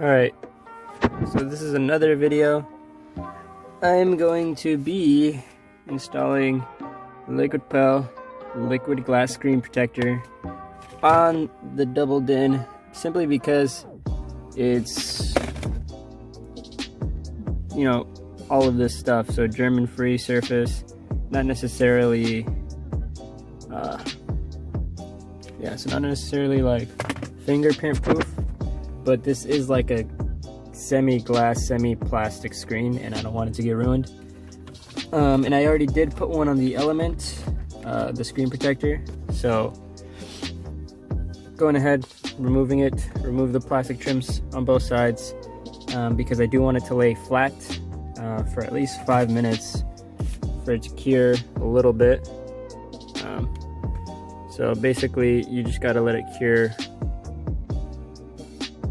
Alright, so this is another video. I'm going to be installing Liquipel liquid glass screen protector on the double din, simply because it's, you know, all of this stuff. So German free surface, not necessarily so not necessarily like fingerprint proof, but this is like a semi-glass, semi-plastic screen, and I don't want it to get ruined. And I already did put one on the Element, the screen protector. So going ahead, removing it, remove the plastic trims on both sides, because I do want it to lay flat for at least 5 minutes for it to cure a little bit. So basically you just gotta let it cure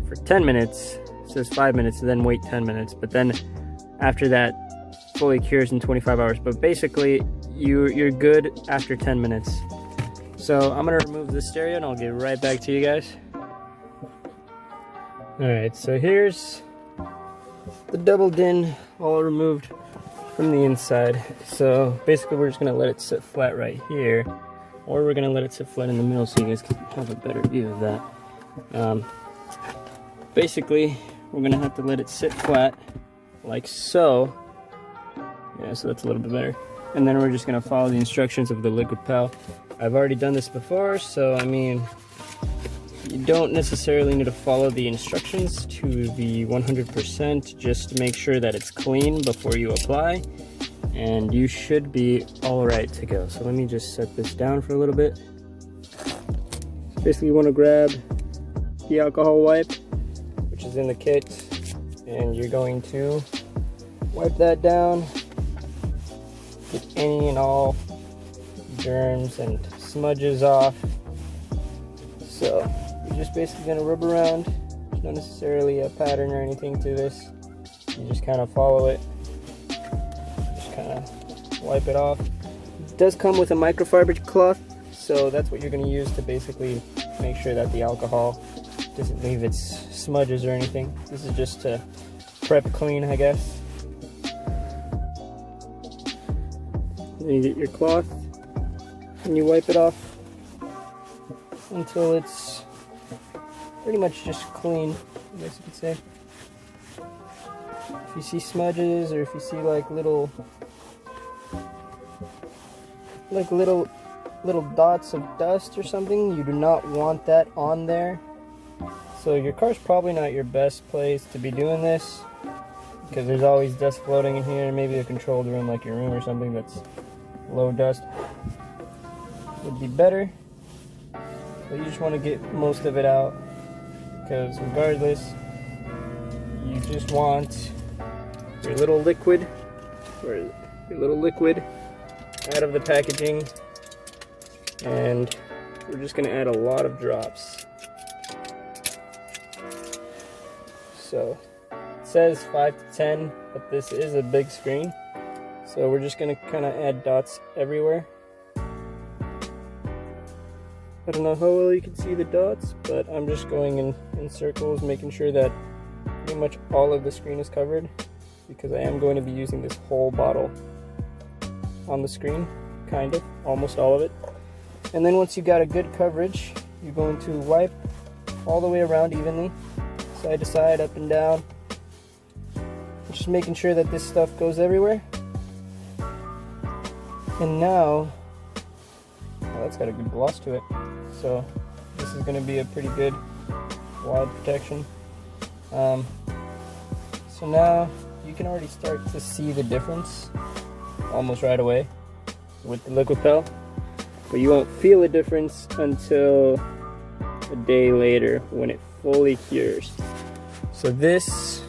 for 10 minutes. It says 5 minutes, and then wait 10 minutes. But then after that, fully cures in 25 hours. But basically you're good after 10 minutes. So I'm gonna remove the stereo and I'll get right back to you guys. Alright, so here's the double din all removed from the inside. So basically we're just gonna let it sit flat right here, or we're gonna let it sit flat in the middle so you guys can have a better view of that. Basically we're gonna have to let it sit flat like so. Yeah, so that's a little bit better. And then we're just gonna follow the instructions of the Liquipel. I've already done this before, so I mean, you don't necessarily need to follow the instructions to the 100%, just to make sure that it's clean before you apply, and you should be all right to go. So let me just set this down for a little bit. Basically you want to grab the alcohol wipe, which is in the kit, and you're going to wipe that down, get any and all germs and smudges off. So you're just basically going to rub around. There's not necessarily a pattern or anything to this. You just kind of follow it, just kind of wipe it off. It does come with a microfiber cloth, so that's what you're going to use to basically make sure that the alcohol doesn't leave its smudges or anything. This is just to prep clean, I guess. Then you get your cloth and you wipe it off until it's pretty much just clean, I guess you could say. If you see smudges, or if you see like little dots of dust or something, you do not want that on there. So your car's probably not your best place to be doing this, because there's always dust floating in here. Maybe a controlled room like your room or something that's low dust would be better. But you just want to get most of it out, because regardless, you just want your little liquid, out of the packaging. And we're just going to add a lot of drops. So it says 5 to 10, but this is a big screen, so we're just going to kind of add dots everywhere. I don't know how well you can see the dots, but I'm just going in circles, making sure that pretty much all of the screen is covered, because I am going to be using this whole bottle on the screen, kind of, almost all of it. And then once you got a good coverage, you're going to wipe all the way around evenly, side to side, up and down, just making sure that this stuff goes everywhere. And now, well, that's got a good gloss to it, so this is going to be a pretty good wide protection. So now you can already start to see the difference almost right away with the Liquipel, but you won't feel a difference until a day later when it fully cures. So this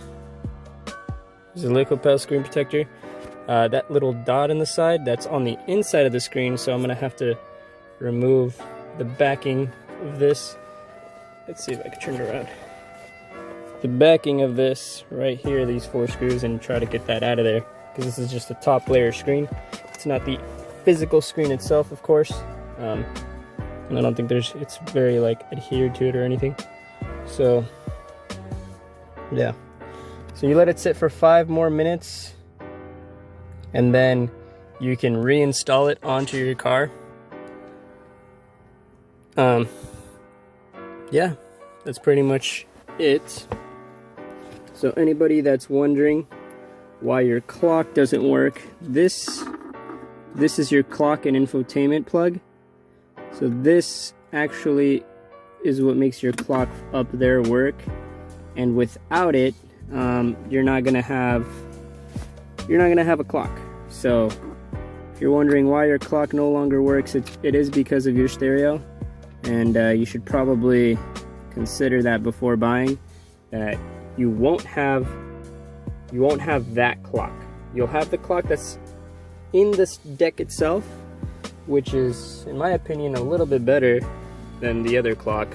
is a Liquipel screen protector. That little dot on the side, that's on the inside of the screen, so I'm gonna have to remove the backing of this. Let's see if I can turn it around. The backing of this right here, these 4 screws, and try to get that out of there, because this is just a top layer screen. It's not the physical screen itself, of course. And I don't think it's very like adhered to it or anything. So Yeah. So you let it sit for 5 more minutes, and then you can reinstall it onto your car. Yeah, that's pretty much it. So anybody that's wondering why your clock doesn't work, this is your clock and infotainment plug. So this actually is what makes your clock up there work, and without it, you're not gonna have a clock. So if you're wondering why your clock no longer works, it is because of your stereo, and you should probably consider that before buying. That you won't have that clock. You'll have the clock that's in this deck itself, which is, in my opinion, a little bit better than the other clock.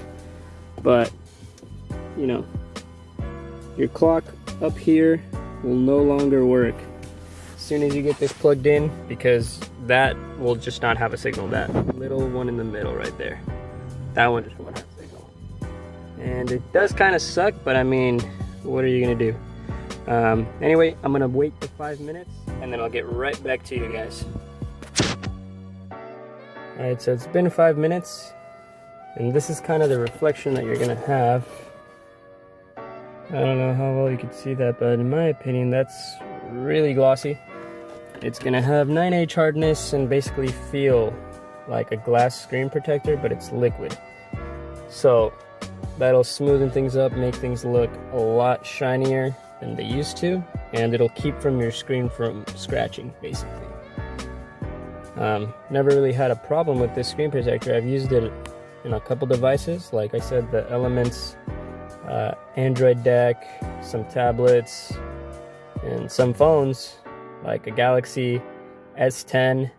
But you know, your clock up here will no longer work as soon as you get this plugged in, because that will just not have a signal. That little one in the middle right there, that one just won't have a signal. And it does kind of suck, but I mean, what are you gonna do? Anyway, I'm gonna wait for 5 minutes and then I'll get right back to you guys. Alright, so it's been 5 minutes, and this is kind of the reflection that you're gonna have. I don't know how well you can see that, but in my opinion, that's really glossy. It's gonna have 9H hardness and basically feel like a glass screen protector, but it's liquid. So that'll smoothen things up, make things look a lot shinier than they used to, and it'll keep from your screen from scratching, basically. Never really had a problem with this screen protector. I've used it in a couple devices, like I said, the Elements, Android deck, some tablets, and some phones, like a Galaxy S10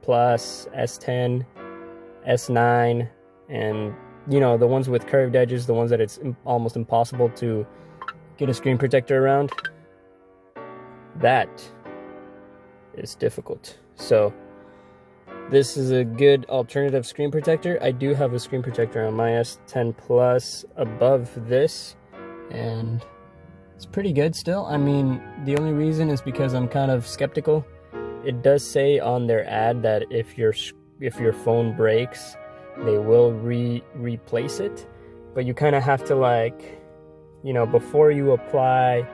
Plus, S10, S9, and you know, the ones with curved edges, the ones that it's almost impossible to get a screen protector around. That is difficult. So this is a good alternative screen protector. I do have a screen protector on my S10 Plus above this, and it's pretty good still. I mean, the only reason is because I'm kind of skeptical. It does say on their ad that if your phone breaks, they will replace it, but you kind of have to, like, you know, before you apply,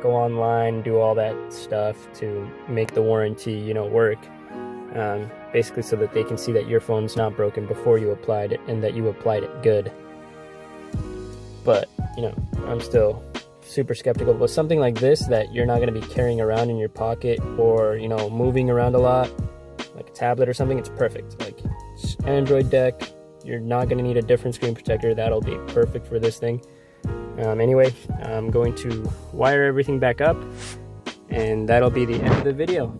go online, do all that stuff to make the warranty, you know, work. Basically so that they can see that your phone's not broken before you applied it, and that you applied it good. But, you know, I'm still super skeptical. But something like this that you're not going to be carrying around in your pocket, or, you know, moving around a lot, like a tablet or something, it's perfect. Like Android deck, you're not going to need a different screen protector. That'll be perfect for this thing. Anyway, I'm going to wire everything back up, and that'll be the end of the video.